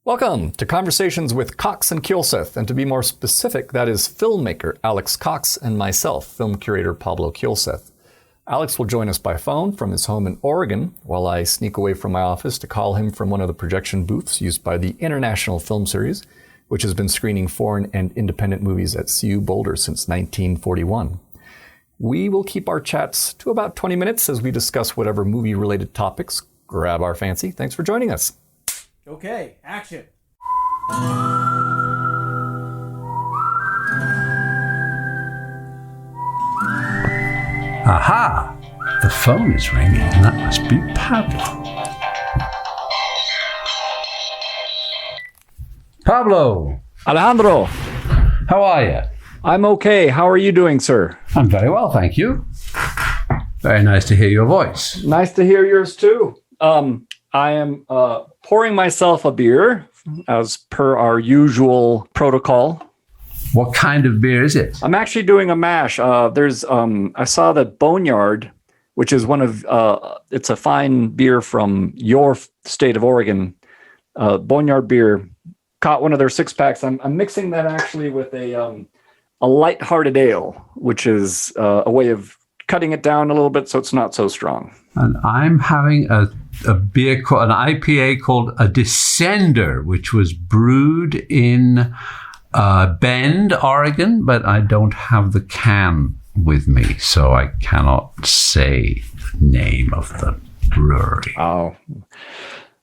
Welcome to Conversations with Cox and Kielseth, and to be more specific, that is filmmaker Alex Cox and myself, film curator Pablo Kielseth. Alex will join us by phone from his home in Oregon, while I sneak away from my office to call him from one of the projection booths used by the International Film Series, which has been screening foreign and independent movies at CU Boulder since 1941. We will keep our chats to about 20 minutes as we discuss whatever movie-related topics grab our fancy. Thanks for joining us. Okay, action. Aha! The phone is ringing, and that must be Pablo. Pablo! Alejandro! How are you? I'm okay. How are you doing, sir? I'm very well, thank you. Very nice to hear your voice. Nice to hear yours, too. I am pouring myself a beer, as per our usual protocol. What kind of beer is it? I'm actually doing a mash. I saw that Boneyard, which is one of, it's a fine beer from your state of Oregon, Boneyard beer, caught one of their 6-packs. I'm mixing that actually with a lighthearted ale, which is a way of cutting it down a little bit so it's not so strong. And I'm having a beer called an IPA called a Descender, which was brewed in Bend, Oregon, but I don't have the can with me, so I cannot say the name of the brewery. Oh,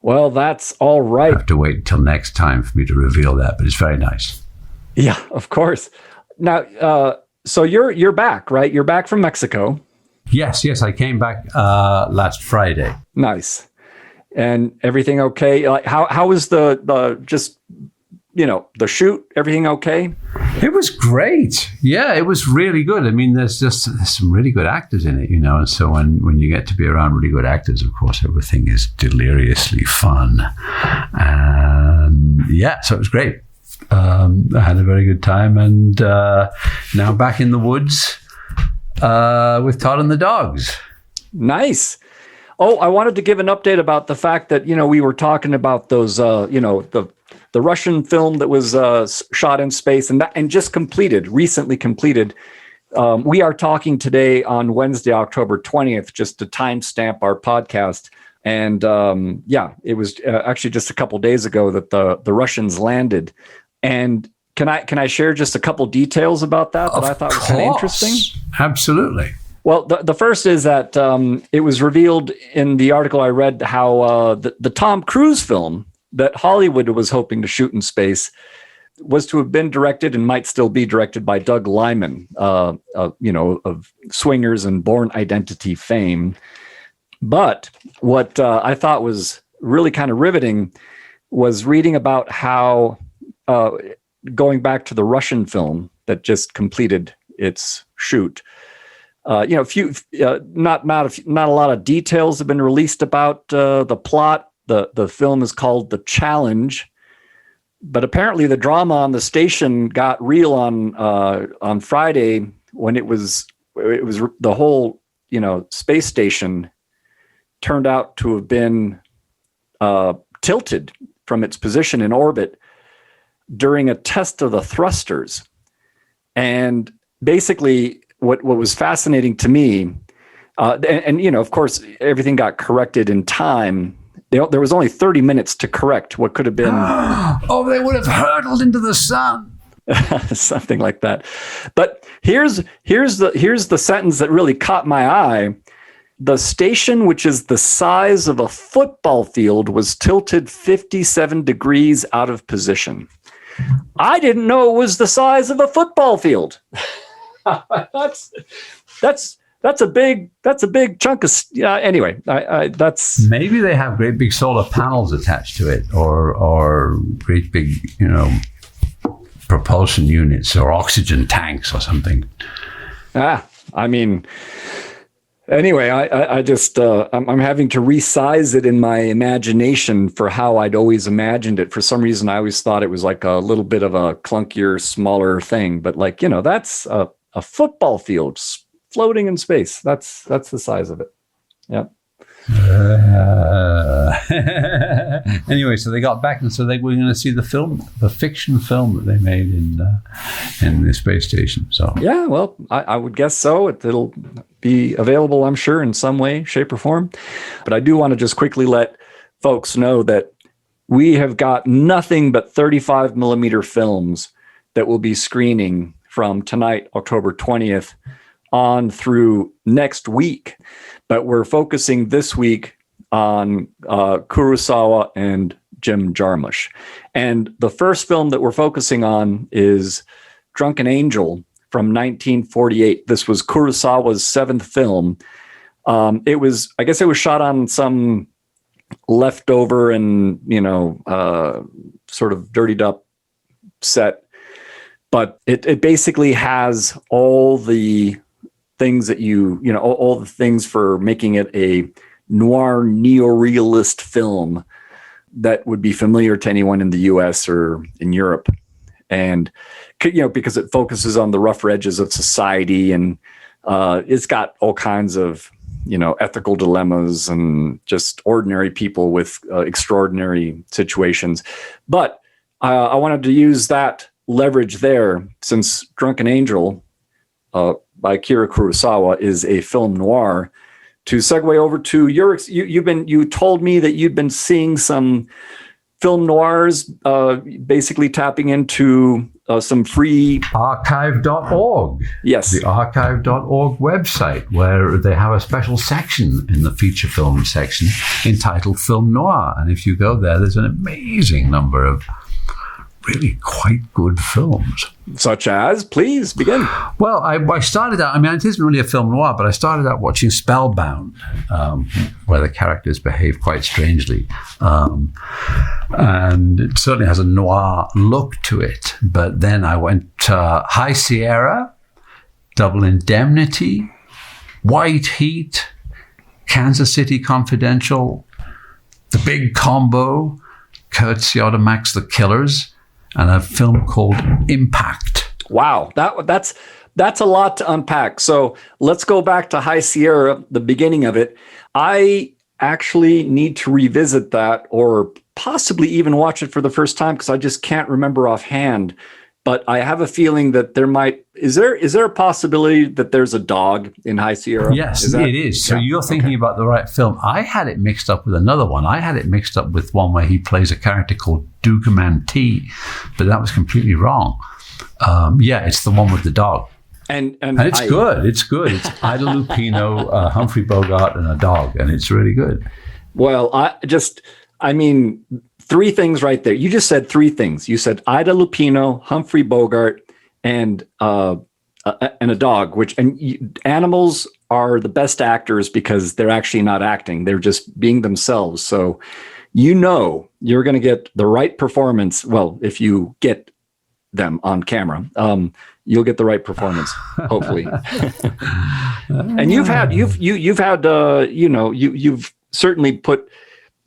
well, that's all right. I have to wait until next time for me to reveal that, but it's very nice. Yeah, of course. Now, so you're back, right? You're back from Mexico. Yes, I came back last Friday. Nice. And everything okay? Like how was the just, you know, the shoot? Everything okay? It was great. Yeah, it was really good. I mean, there's some really good actors in it, you know, and so when you get to be around really good actors, of course, everything is deliriously fun. And yeah, so it was great. I had a very good time, and now back in the woods with Todd and the dogs. Nice. Oh, I wanted to give an update about the fact that, you know, we were talking about those, the Russian film that was shot in space and just recently completed. We are talking today on Wednesday, October 20th, just to timestamp our podcast. And it was actually just a couple days ago that the Russians landed. And can I share just a couple details about that I thought was kind of interesting? Absolutely. Well, the first is that it was revealed in the article I read how the Tom Cruise film that Hollywood was hoping to shoot in space was to have been directed and might still be directed by Doug Liman, of Swingers and Bourne Identity fame. But what I thought was really kind of riveting was reading about how, going back to the Russian film that just completed its shoot, not a lot of details have been released about the plot. The film is called The Challenge, but apparently the drama on the station got real on Friday when it was the whole space station turned out to have been tilted from its position in orbit during a test of the thrusters. And basically what was fascinating to me, of course, everything got corrected in time. There was only 30 minutes to correct what could have been. Oh, they would have hurtled into the sun. Something like that. But here's the sentence that really caught my eye. The station, which is the size of a football field, was tilted 57 degrees out of position. I didn't know it was the size of a football field. That's a big chunk of. Anyway, that's maybe they have great big solar panels attached to it, or great big propulsion units or oxygen tanks or something. I mean. Anyway, I just I'm having to resize it in my imagination for how I'd always imagined it. For some reason, I always thought it was like a little bit of a clunkier, smaller thing. But that's a football field floating in space. That's the size of it. Yeah. Anyway, so they got back, and so they were going to see the fiction film that they made in the space station. So yeah, well, I would guess so. It'll be available, I'm sure, in some way, shape, or form. But I do want to just quickly let folks know that we have got nothing but 35 millimeter films that will be screening from tonight, October 20th, on through next week. But we're focusing this week on Kurosawa and Jim Jarmusch. And the first film that we're focusing on is Drunken Angel from 1948. This was Kurosawa's seventh film. It was shot on some leftover and, sort of dirtied up set. But it basically has all the things that all the things for making it a noir neorealist film that would be familiar to anyone in the US or in Europe. And, because it focuses on the rougher edges of society, and it's got all kinds of, ethical dilemmas and just ordinary people with extraordinary situations. But I wanted to use that leverage there, since Drunken Angel by Akira Kurosawa is a film noir, to segue over to you told me that you'd been seeing some film noirs, basically tapping into some free archive.org. Yes. The archive.org website, where they have a special section in the feature film section entitled Film Noir. And if you go there, there's an amazing number of really quite good films. Such as? Please begin. Well, I started out, it isn't really a film noir, but I started out watching Spellbound, where the characters behave quite strangely. And it certainly has a noir look to it. But then I went to High Sierra, Double Indemnity, White Heat, Kansas City Confidential, The Big Combo, Kurt Siodmak's The Killers, and a film called Impact. Wow, that's a lot to unpack. So let's go back to High Sierra, the beginning of it. I actually need to revisit that, or possibly even watch it for the first time, because I just can't remember offhand. But I have a feeling that is there a possibility that there's a dog in High Sierra? Yes, it is. So you're thinking about the right film. I had it mixed up with another one. I had it mixed up with one where he plays a character called Dukeman T, but that was completely wrong. It's the one with the dog. And it's good. It's good. It's Ida Lupino, Humphrey Bogart, and a dog, and it's really good. Well, three things right there. You just said three things. You said Ida Lupino, Humphrey Bogart, and a dog. Animals are the best actors because they're actually not acting; they're just being themselves. So, you're going to get the right performance. Well, if you get them on camera, you'll get the right performance, hopefully. And you've certainly put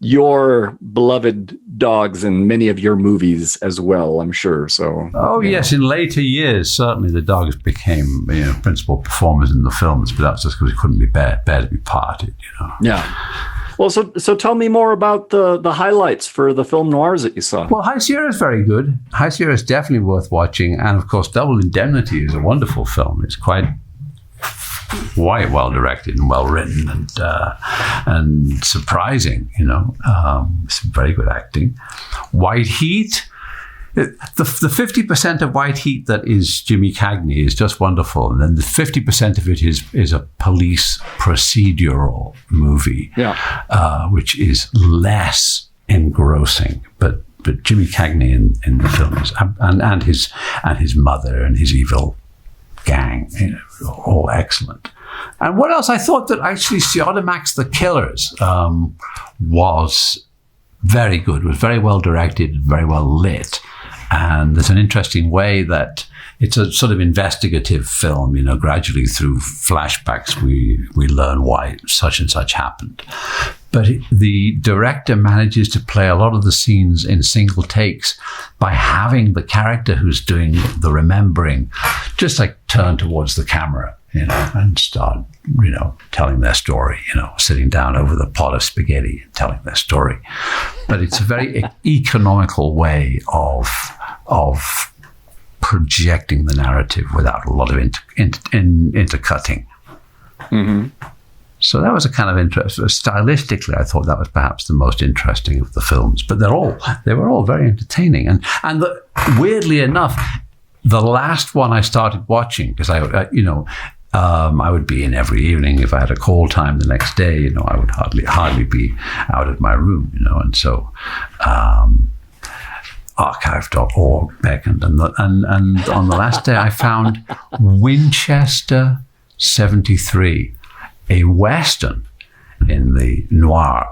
your beloved dogs in many of your movies as well, I'm sure. So, yes, in later years, certainly the dogs became principal performers in the films, but that's just because it couldn't be bear to be parted. Yeah. Well, so tell me more about the highlights for the film noirs that you saw. Well, High Sierra is very good. High Sierra is definitely worth watching, and of course, Double Indemnity is a wonderful film. It's quite well directed and well written and surprising. Some very good acting. White Heat. The 50% of White Heat that is Jimmy Cagney is just wonderful, and then the 50% of it is a police procedural movie, which is less engrossing. But Jimmy Cagney in the film is, and his mother and his evil gang, all excellent. And what else? I thought that actually Siodmak's The Killers was very good, was very well directed, very well lit. And there's an interesting way that it's a sort of investigative film, gradually through flashbacks we learn why such and such happened. But the director manages to play a lot of the scenes in single takes by having the character who's doing the remembering just like turn towards the camera. and start, telling their story, sitting down over the pot of spaghetti and telling their story. But it's a very economical way of projecting the narrative without a lot of intercutting. Mm-hmm. So that was a kind of interest. Stylistically, I thought that was perhaps the most interesting of the films. But they were all very entertaining. And weirdly enough, the last one I started watching, because I would be in every evening. If I had a call time the next day, I would hardly be out of my room, and so archive.org beckoned, and on the last day I found Winchester 73, a Western in the noir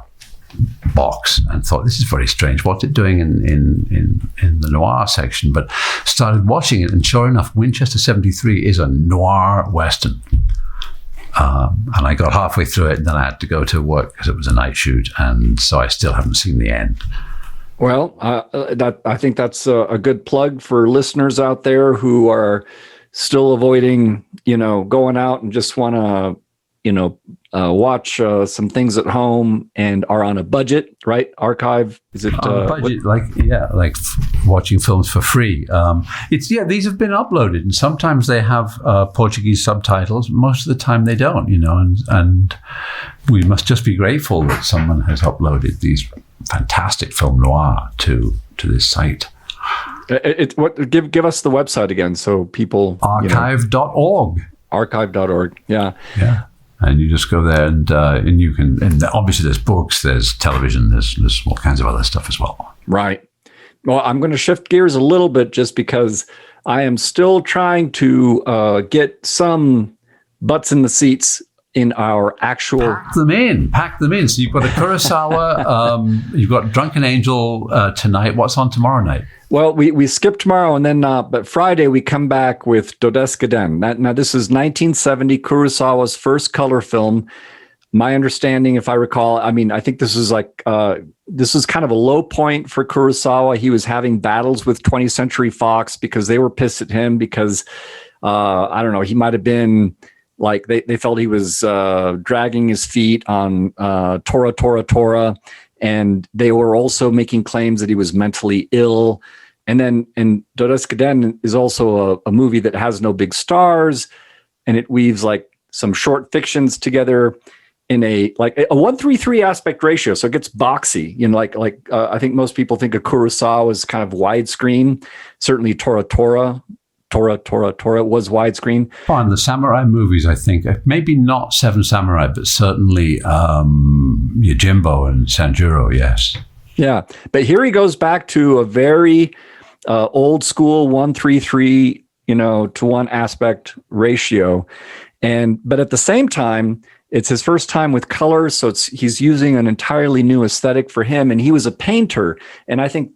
box, and thought, this is very strange. What's it doing in the noir section? But started watching it, and sure enough, Winchester 73 is a noir Western. And I got halfway through it, and then I had to go to work because it was a night shoot, and so I still haven't seen the end. Well, I think that's a good plug for listeners out there who are still avoiding, going out and just want to, watch some things at home and are on a budget, right? Archive, is it on a budget? Like watching films for free. These have been uploaded, and sometimes they have Portuguese subtitles. Most of the time they don't, and we must just be grateful that someone has uploaded these fantastic film noir to this site. Give us the website again so people. Archive.org. Archive.org. Yeah. And you just go there, and you can. And obviously, there's books, there's television, there's all kinds of other stuff as well. Right. Well, I'm going to shift gears a little bit just because I am still trying to get some butts in the seats in our actual. Pack them in. So you've got a Kurosawa. You've got Drunken Angel tonight. What's on tomorrow night? Well, we skip tomorrow, and then but Friday we come back with Dodeska Den. Now this is 1970, Kurosawa's first color film. My understanding, if I recall, I think this is this is kind of a low point for Kurosawa. He was having battles with 20th Century Fox because they were pissed at him because I don't know, he might have been like they felt he was dragging his feet on Tora, and they were also making claims that he was mentally ill. And Dodeska Den is also a movie that has no big stars, and it weaves like some short fictions together in a 1:3 aspect ratio. So it gets boxy, I think most people think of Kurosawa as kind of widescreen. Certainly Tora was widescreen. On the samurai movies, I think maybe not Seven Samurai, but certainly Yojimbo and Sanjuro. Yes. Yeah, but here he goes back to a very old school 1:3 to 1 aspect ratio, but at the same time, it's his first time with color, so he's using an entirely new aesthetic for him, and he was a painter, and I think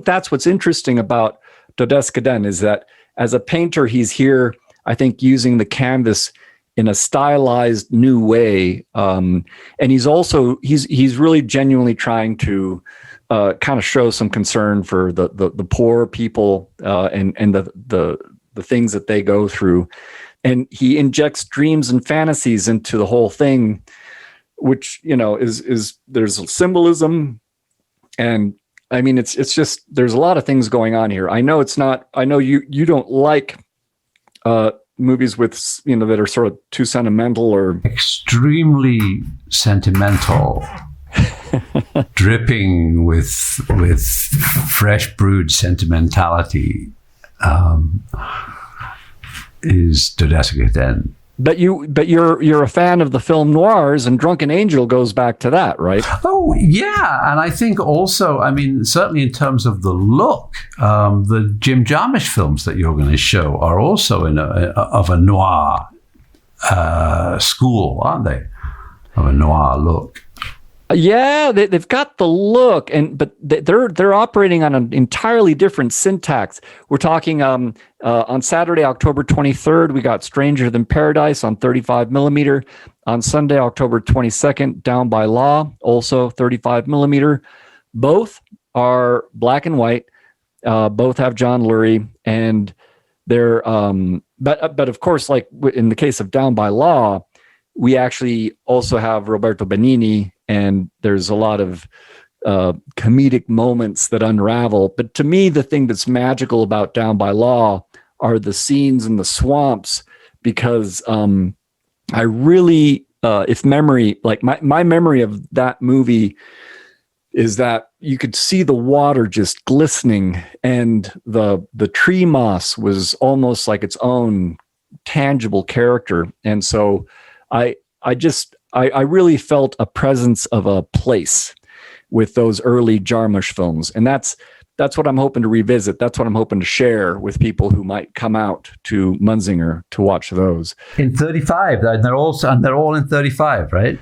that's what's interesting about Dodeska Den is that as a painter, he's here, I think, using the canvas in a stylized new way, and he's also he's really genuinely trying to kind of show some concern for the poor people and the things that they go through, and he injects dreams and fantasies into the whole thing, which is there's symbolism, and it's just there's a lot of things going on here. I know you don't like movies with that are sort of too sentimental or extremely sentimental. Dripping with fresh brewed sentimentality is Dodeska Den. But you're a fan of the film noirs, and Drunken Angel goes back to that, right? Oh yeah, and I think also, certainly in terms of the look, the Jim Jarmusch films that you're going to show are also of a noir school, aren't they? Of a noir look. Yeah, they've got the look, but they're operating on an entirely different syntax. We're talking on Saturday, October 23rd, we got Stranger Than Paradise on 35 millimeter. On Sunday, October 22nd, Down by Law, also 35 millimeter. Both are black and white. Both have John Lurie, and they're but of course, like in the case of Down by Law, we actually also have Roberto Benigni, and there's a lot of comedic moments that unravel. But to me, the thing that's magical about Down by Law are the scenes in the swamps, because I really, if memory, like my memory of that movie is that you could see the water just glistening, and the tree moss was almost like its own tangible character. And so I really felt a presence of a place with those early Jarmusch films. And that's what I'm hoping to revisit. That's what I'm hoping to share with people who might come out to Munzinger to watch those. In 35, they're all in 35, right?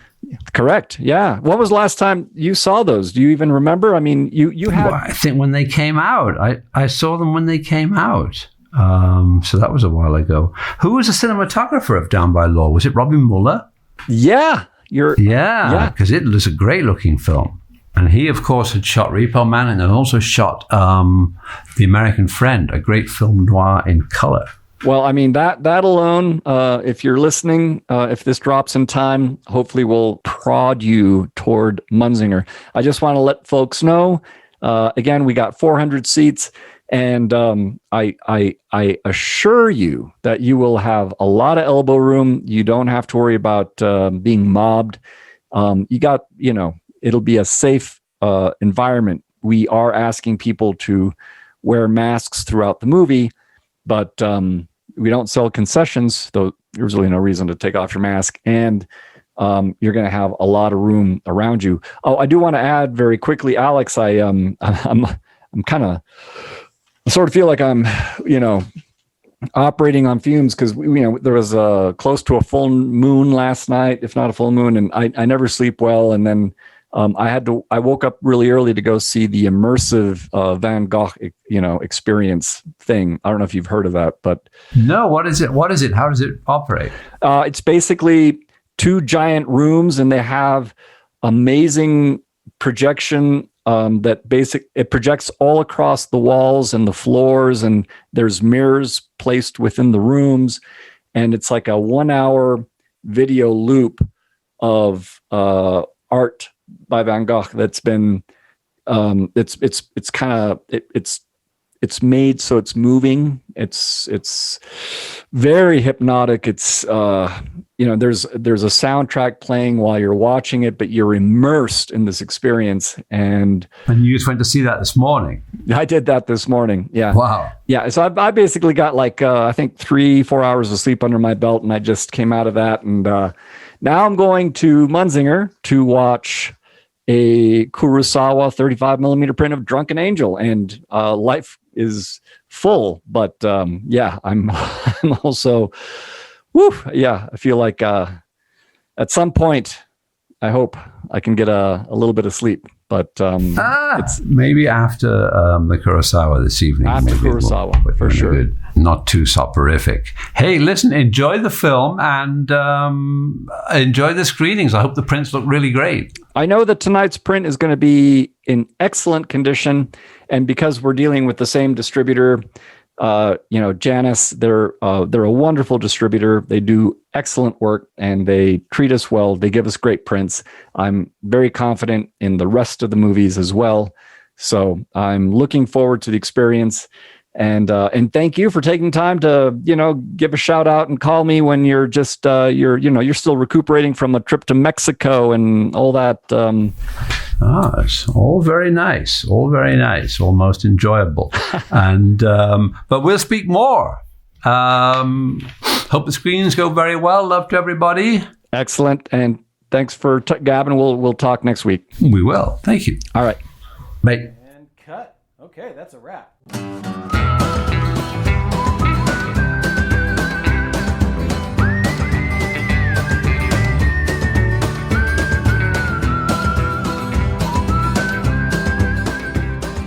Correct. Yeah. When was the last time you saw those? Do you even remember? I mean, you had... Well, I think when they came out. I saw them when they came out. So that was a while ago. Who was the cinematographer of Down by Law? Was it Robbie Muller? Yeah. Yeah, because it was a great looking film. And he, of course, had shot Repo Man, and then also shot The American Friend, a great film noir in color. Well, I mean, that alone, if you're listening, if this drops in time, hopefully will prod you toward Munzinger. I just want to let folks know, again, we got 400 seats, and I assure you that you will have a lot of elbow room. You don't have to worry about being mobbed. It'll be a safe environment. We are asking people to wear masks throughout the movie, but we don't sell concessions, though there's really no reason to take off your mask. And you're going to have a lot of room around you. Oh, I do want to add very quickly, Alex, I'm kind of, I sort of feel like I'm, operating on fumes, because there was close to a full moon last night, if not a full moon, and I never sleep well. And then I woke up really early to go see the immersive Van Gogh, experience thing. I don't know if you've heard of that, but no. What is it? How does it operate? It's basically 2 giant rooms, and they have amazing projection. It projects all across the walls and the floors, and there's mirrors placed within the rooms, and it's like a 1-hour video loop of art by Van Gogh that's been it's made so it's moving. It's very hypnotic. It's there's a soundtrack playing while you're watching it, but you're immersed in this experience. And you just went to see that this morning? I did that this morning. Yeah. Wow. Yeah. So I basically got I think 3-4 hours of sleep under my belt, and I just came out of that. And now I'm going to Munzinger to watch a Kurosawa 35 millimeter print of Drunken Angel, and life is full. But I'm also, I feel like at some point, I hope I can get a little bit of sleep. But it's maybe after the Kurosawa this evening. After Kurosawa, for sure. Good. Not too soporific. Hey, listen, enjoy the film and enjoy the screenings. I hope the prints look really great. I know that tonight's print is going to be in excellent condition, and because we're dealing with the same distributor, Janus, they're a wonderful distributor. They do excellent work, and they treat us well. They give us great prints. I'm very confident in the rest of the movies as well. So I'm looking forward to the experience. And thank you for taking time to, give a shout out and call me when you're just, you're still recuperating from a trip to Mexico and all that. It's all very nice, almost enjoyable. And, but we'll speak more. Hope the screenings go very well. Love to everybody. Excellent. And thanks for Gavin. We'll talk next week. We will. Thank you. All right. Bye. And cut. Okay, that's a wrap.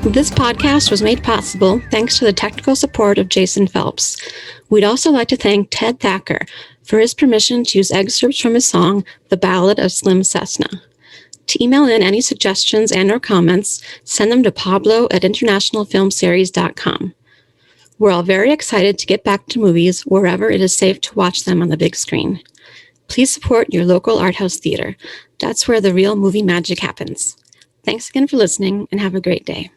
This podcast was made possible thanks to the technical support of Jason Phelps. We'd also like to thank Ted Thacker for his permission to use excerpts from his song, The Ballad of Slim Cessna. To email in any suggestions and or comments, send them to pablo@internationalfilmseries.com. We're all very excited to get back to movies wherever it is safe to watch them on the big screen. Please support your local art house theater. That's where the real movie magic happens. Thanks again for listening, and have a great day.